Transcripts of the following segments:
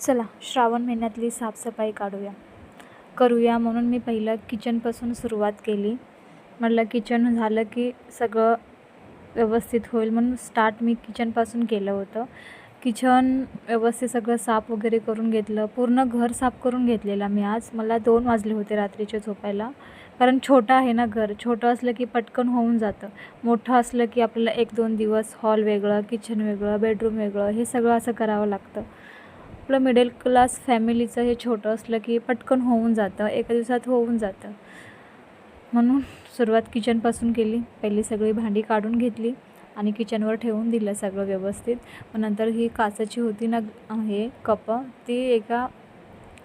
चला श्रावण महिन्यातली साफसफाई करूया म्हणून मी पहिलं किचनपासून सुरुवात केली. म्हटलं किचन झालं की सगळं व्यवस्थित होईल म्हणून स्टार्ट मी किचनपासून केलं होतं. किचन व्यवस्थित सगळं साफ वगैरे करून घेतलं. पूर्ण घर साफ करून घेतलेला मी आज. मला 2 वाजले होते रात्रीचे झोपायला. कारण छोटं आहे ना घर. छोटं असलं की पटकन होऊन जातं. मोठं असलं की आपल्याला 1-2 दिवस हॉल वेगळं, किचन वेगळं, बेडरूम वेगळं हे सगळं असं करावं लागतं. आपलं मिडल क्लास फॅमिलीचं हे छोटं असलं की पटकन होऊन जातं, एका दिवसात होऊन जातं. म्हणून सुरुवात किचनपासून केली. पहिली सगळी भांडी काढून घेतली आणि किचनवर ठेवून दिलं सगळं व्यवस्थित. मग नंतर ही काचेची होती ना हे कपं, ती एका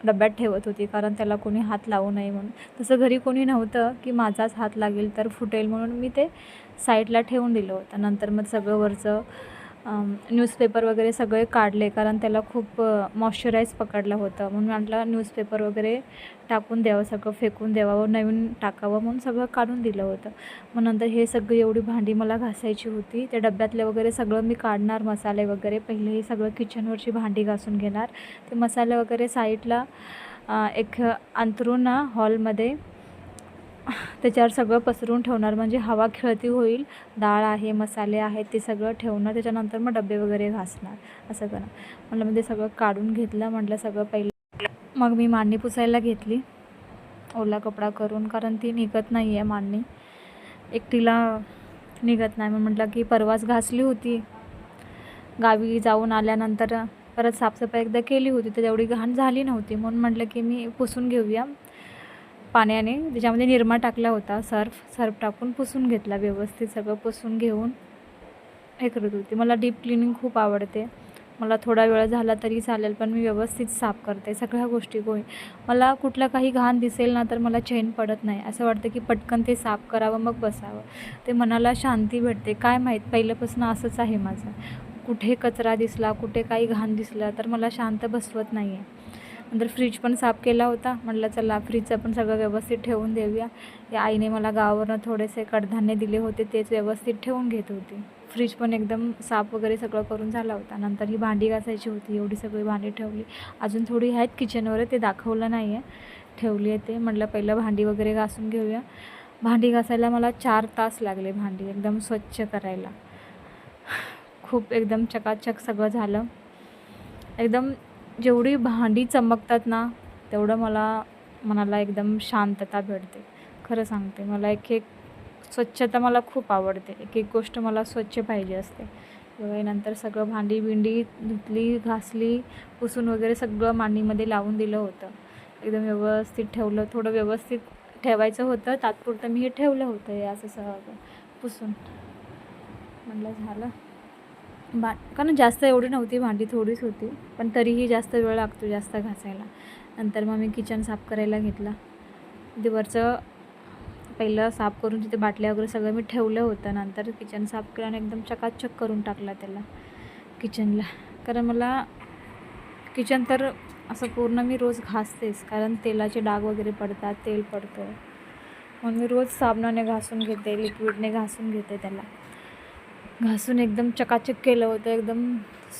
डब्यात ठेवत होती कारण त्याला कोणी हात लावू नये म्हणून. तसं घरी कोणी नव्हतं की माझाच हात लागेल तर फुटेल म्हणून मी ते साईडला ठेवून दिलं होतं. नंतर मग सगळं वरचं न्यूजपेपर वगैरे सगळे काढले कारण त्याला खूप मॉइश्चराईज पकडलं होतं. म्हणून म्हटलं न्यूजपेपर वगैरे टाकून द्यावं, सगळं फेकून द्यावं, नवीन टाकावं म्हणून सगळं काढून दिलं होतं. मग नंतर हे सगळी एवढी भांडी मला घासायची होती. त्या डब्यातले वगैरे सगळं मी काढणार, मसाले वगैरे. पहिले हे सगळं किचनवरची भांडी घासून घेणार. ते मसाले वगैरे साईडला एक अंथरून हॉलमध्ये त्याच्यावर सगळं पसरून ठेवणार म्हणजे हवा खेळती होईल. डाळ आहे, मसाले आहेत ते सगळं ठेवणार. त्याच्यानंतर मग डबे वगैरे घासणार असं करणार. म्हटलं मग ते सगळं काढून घेतलं. म्हटलं सगळं पहिलं मग मी मांडणी पुसायला घेतली ओला कपडा करून कारण ती निघत नाही आहे मांडणी, एकटीला निघत नाही. मग म्हटलं की परवाच घासली होती, गावी जाऊन आल्यानंतर परत साफसफाई एकदा केली होती तर तेवढी घाण झाली नव्हती. म्हणून म्हटलं की मी पुसून घेऊया पाण्याने. त्याच्यामध्ये निरमा टाकला होता, सर्फ टाकून पुसून घेतला व्यवस्थित. सगळं पुसून घेऊन हे करत होती. मला डीप क्लिनिंग खूप आवडते. मला थोडा वेळ झाला तरी चालेल पण मी व्यवस्थित साफ करते सगळ्या गोष्टी. मला कुठलं काही घाण दिसेल ना तर मला चैन पडत नाही. असं वाटतं की पटकन ते साफ करावं मग बसावं. ते मनाला शांती भेटते. काय माहीत पहिल्यापासून असंच आहे माझं. कुठे कचरा दिसला, कुठे काही घाण दिसलं तर मला शांत बसवत नाही आहे. नंतर फ्रीज पण साफ केला होता. म्हटलं चला फ्रीजचं पण सगळं व्यवस्थित ठेवून देऊया. या आईने मला गावावरनं थोडेसे कडधान्य दिले होते तेच व्यवस्थित ठेवून घेत होती. फ्रीज पण एकदम साफ वगैरे सगळं करून झाला होता. नंतर ही भांडी घासायची होती. एवढी सगळी भांडी ठेवली. अजून थोडी आहेत किचनवर, ते दाखवलं नाही आहे, ठेवली आहे ते. म्हटलं पहिलं भांडी वगैरे घासून घेऊया. भांडी घासायला मला 4 तास लागले. भांडी एकदम स्वच्छ करायला खूप एकदम चकाचक सगळं झालं. एकदम जेवढी भांडी चमकतात ना तेवढं मनाला एकदम शांतता भेटते. खरं सांगते, मला एक स्वच्छता मला खूप आवडते. एक गोष्ट मला स्वच्छ पाहिजे असते. नंतर सगळं भांडी बिंडी धुतली, घासली, पुसून वगैरे सगळं मांडणीमध्ये लावून दिलं होतं. एकदम व्यवस्थित ठेवलं. थोडं व्यवस्थित ठेवायचं होतं, तात्पुरतं मी हे ठेवलं होतं हे असं सगळं पुसून. म्हटलं झालं कारण जास्त एवढी नव्हती भांडी, थोडीच होती पण तरीही जास्त वेळ लागतो जास्त घासायला. नंतर मग मी किचन साफ करायला घेतला. ते वरचं पहिलं साफ करून तिथे बाटल्या वगैरे सगळं मी ठेवलं होतं. नंतर किचन साफ केलं आणि एकदम चकाचक करून टाकला त्याला किचनला. कारण मला किचन तर असं पूर्ण मी रोज घासतेच कारण तेलाचे डाग वगैरे पडतात, तेल पडतं म्हणून मी रोज साबणाने घासून घेते, लिक्विडने घासून घेते. त्याला घासून एकदम चकाचक केलं होतं. एकदम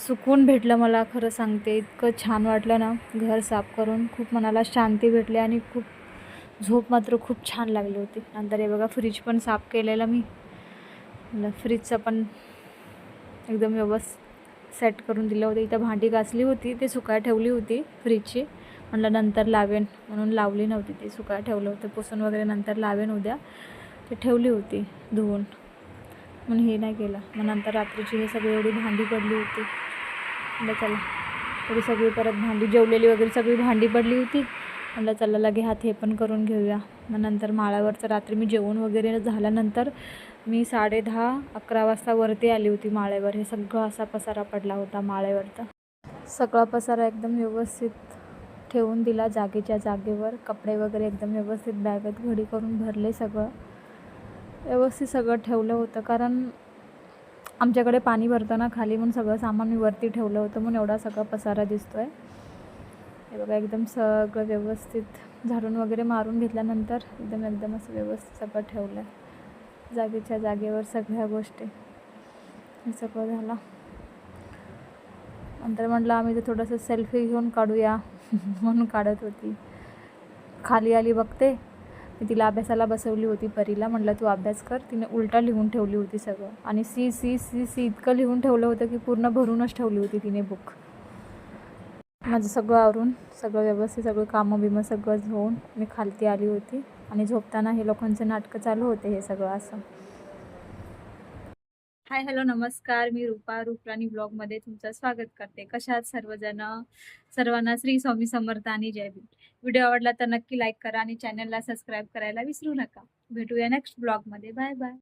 सुकून भेटलं मला. खरं सांगते इतकं छान वाटलं ना घर साफ करून. खूप मनाला शांती भेटली आणि खूप झोप मात्र खूप छान लागली होती. नंतर हे बघा फ्रीज पण साफ केलेलं मी. फ्रीजचं पण एकदम व्यवस्थित सेट करून दिलं होतं. इथं भांडी घासली होती, ते सुकायला ठेवली होती फ्रीजची. म्हटलं नंतर लावेन म्हणून लावली नव्हती, ते सुकायला ठेवलं होतं. पुसून वगैरे नंतर लावेन उद्या. ते ठेवली होती धुवून म्हणून हे नाही केलं. मग नंतर रात्रीची हे सगळी एवढी भांडी पडली होती. म्हटलं चला एवढी सगळी परत भांडी जेवलेली वगैरे सगळी भांडी पडली होती. म्हटलं चला लगे हात हे पण करून घेऊया. मग नंतर माळ्यावरचं रात्री मी जेवण वगैरे झाल्यानंतर मी 10:30-11 वाजता वरती आली होती माळ्यावर. हे सगळं असा पसारा पडला होता माळ्यावरचा. सगळा पसारा एकदम व्यवस्थित ठेवून दिला जागेच्या जागेवर. कपडे वगैरे एकदम व्यवस्थित बॅगेत घडी करून भरले. सगळं व्यवस्थित सगळं ठेवलं होतं कारण आमच्याकडे पाणी भरतं ना खाली, म्हणून सगळं सामान मी वरती ठेवलं होतं म्हणून एवढा सगळा पसारा दिसतो आहे. हे बघा एकदम सगळं व्यवस्थित झाडून वगैरे मारून घेतल्यानंतर एकदम असं व्यवस्थित सगळं ठेवलं आहे जागेच्या जागेवर सगळ्या गोष्टी. हे सगळं झालं. नंतर म्हटलं आम्ही तर थोडंसं सेल्फी घेऊन काढूया म्हणून काढत होती. खाली आली बघते, मी तिला अभ्यासाला बसवली होती परीला. म्हटलं तू अभ्यास कर. तिने उलटा लिहून ठेवली होती सगळं, आणि सी सी सी सी इतकं लिहून ठेवलं होतं की पूर्ण भरूनच ठेवली होती तिने बुक. माझं सगळं आवरून, सगळं व्यवस्थित, सगळं कामं बिमं सगळं होऊन मी खालती आली होती. आणि झोपताना हे लोकांचे नाटकं चालू होते हे सगळं असं. हाय हॅलो नमस्कार, मी रूपा, रूपराणी ब्लॉगमध्ये तुमचं स्वागत करते. कशा आहात सर्वजण? सर्वांना श्री स्वामी समर्थ आणि जय भीम. व्हिडिओ आवडला तर नक्की लाईक करा आणि चॅनलला सबस्क्राईब करायला विसरू नका. भेटूया नेक्स्ट ब्लॉगमध्ये. Bye bye.